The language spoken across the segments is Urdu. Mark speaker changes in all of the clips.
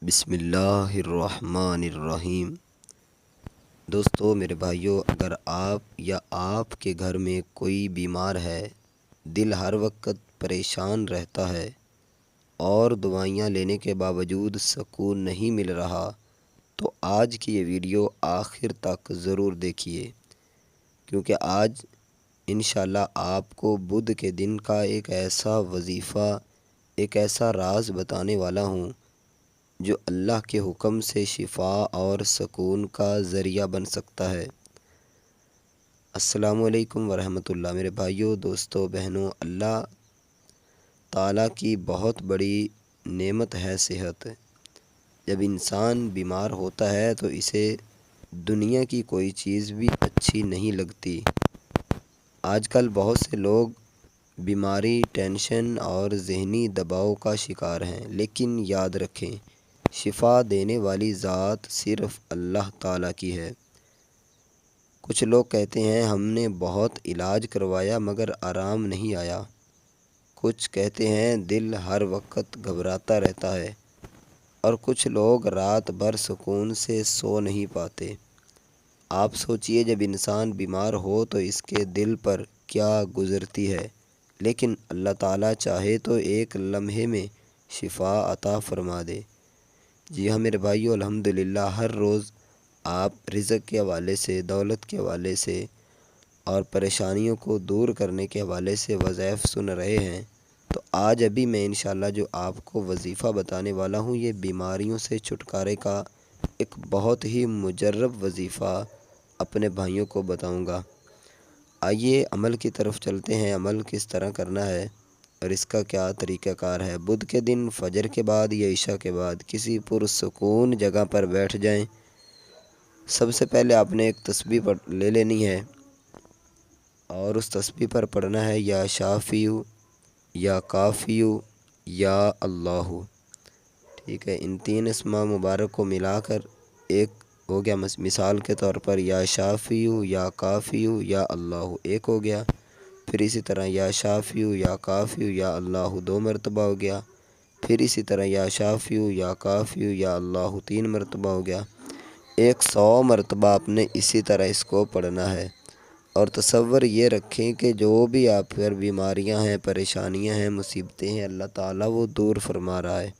Speaker 1: بسم اللہ الرحمن الرحیم۔ دوستو میرے بھائیو، اگر آپ یا آپ کے گھر میں کوئی بیمار ہے، دل ہر وقت پریشان رہتا ہے اور دوائیاں لینے کے باوجود سکون نہیں مل رہا، تو آج کی یہ ویڈیو آخر تک ضرور دیکھیے، کیونکہ آج انشاءاللہ آپ کو بدھ کے دن کا ایک ایسا وظیفہ، ایک ایسا راز بتانے والا ہوں جو اللہ کے حکم سے شفا اور سکون کا ذریعہ بن سکتا ہے۔ السلام علیکم ورحمۃ اللہ۔ میرے بھائیوں، دوستوں، بہنوں، اللہ تعالیٰ کی بہت بڑی نعمت ہے صحت۔ جب انسان بیمار ہوتا ہے تو اسے دنیا کی کوئی چیز بھی اچھی نہیں لگتی۔ آج کل بہت سے لوگ بیماری، ٹینشن اور ذہنی دباؤ کا شکار ہیں، لیکن یاد رکھیں، شفا دینے والی ذات صرف اللہ تعالیٰ کی ہے۔ کچھ لوگ کہتے ہیں ہم نے بہت علاج کروایا مگر آرام نہیں آیا۔ کچھ کہتے ہیں دل ہر وقت گھبراتا رہتا ہے، اور کچھ لوگ رات بھر سکون سے سو نہیں پاتے۔ آپ سوچئے، جب انسان بیمار ہو تو اس کے دل پر کیا گزرتی ہے، لیکن اللہ تعالیٰ چاہے تو ایک لمحے میں شفا عطا فرما دے۔ جی ہاں میرے بھائیو، الحمدللہ ہر روز آپ رزق کے حوالے سے، دولت کے حوالے سے اور پریشانیوں کو دور کرنے کے حوالے سے وظائف سن رہے ہیں، تو آج ابھی میں انشاءاللہ جو آپ کو وظیفہ بتانے والا ہوں، یہ بیماریوں سے چھٹکارے کا ایک بہت ہی مجرب وظیفہ اپنے بھائیوں کو بتاؤں گا۔ آئیے عمل کی طرف چلتے ہیں۔ عمل کس طرح کرنا ہے اور اس کا کیا طریقہ کار ہے۔ بدھ کے دن فجر کے بعد یا عشاء کے بعد کسی پرسکون جگہ پر بیٹھ جائیں۔ سب سے پہلے آپ نے ایک تسبیح لے لینی ہے، اور اس تسبیح پر پڑھنا ہے یا شافیو، یا کافیو، یا اللہ۔ ٹھیک ہے، ان تین اسماء مبارک کو ملا کر ایک ہو گیا، مثال کے طور پر یا شافیو، یا کافیو، یا اللہ ایک ہو گیا۔ پھر اسی طرح یا شافیو، یا کافیو، یا اللہ 2 مرتبہ ہو گیا۔ پھر اسی طرح یا شافیو، یا کافیو، یا اللہ 3 مرتبہ ہو گیا۔ 100 مرتبہ آپ نے اسی طرح اس کو پڑھنا ہے، اور تصور یہ رکھیں کہ جو بھی آپ پر بیماریاں ہیں، پریشانیاں ہیں، مصیبتیں ہیں، اللہ تعالیٰ وہ دور فرما رہا ہے۔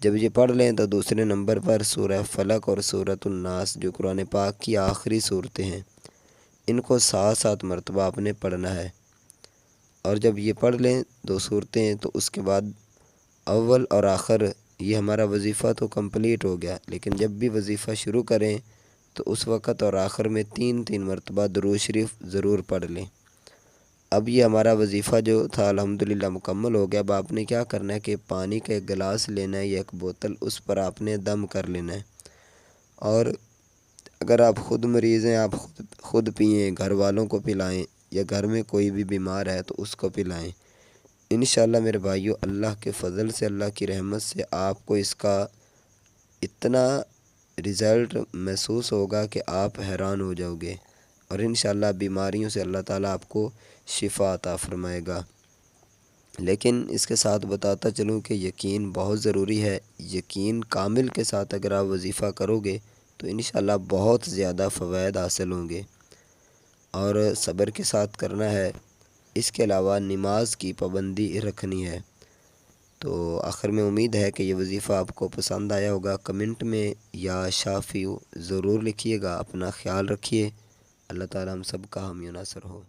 Speaker 1: جب یہ پڑھ لیں تو دوسرے نمبر پر سورہ فلق اور سورۃ الناس، جو قرآن پاک کی آخری صورتیں ہیں، ان کو 7 مرتبہ آپ نے پڑھنا ہے۔ اور جب یہ پڑھ لیں 2 صورتیں، تو اس کے بعد اول اور آخر، یہ ہمارا وظیفہ تو کمپلیٹ ہو گیا، لیکن جب بھی وظیفہ شروع کریں تو اس وقت اور آخر میں 3 مرتبہ درود شریف ضرور پڑھ لیں۔ اب یہ ہمارا وظیفہ جو تھا الحمدللہ مکمل ہو گیا۔ اب آپ نے کیا کرنا ہے کہ پانی کا ایک گلاس لینا ہے یا ایک بوتل، اس پر آپ نے دم کر لینا ہے، اور اگر آپ خود مریض ہیں آپ خود پئیں، گھر والوں کو پلائیں، یا گھر میں کوئی بھی بیمار ہے تو اس کو پلائیں۔ انشاءاللہ میرے بھائیو، اللہ کے فضل سے، اللہ کی رحمت سے آپ کو اس کا اتنا رزلٹ محسوس ہوگا کہ آپ حیران ہو جاؤ گے، اور انشاءاللہ بیماریوں سے اللہ تعالیٰ آپ کو شفا عطا فرمائے گا۔ لیکن اس کے ساتھ بتاتا چلوں کہ یقین بہت ضروری ہے۔ یقین کامل کے ساتھ اگر آپ وظیفہ کرو گے تو انشاءاللہ بہت زیادہ فوائد حاصل ہوں گے، اور صبر کے ساتھ کرنا ہے۔ اس کے علاوہ نماز کی پابندی رکھنی ہے۔ تو آخر میں امید ہے کہ یہ وظیفہ آپ کو پسند آیا ہوگا۔ کمنٹ میں یا شافیو ضرور لکھیے گا۔ اپنا خیال رکھیے۔ اللہ تعالیٰ ہم سب کا حامی و ناصر ہو۔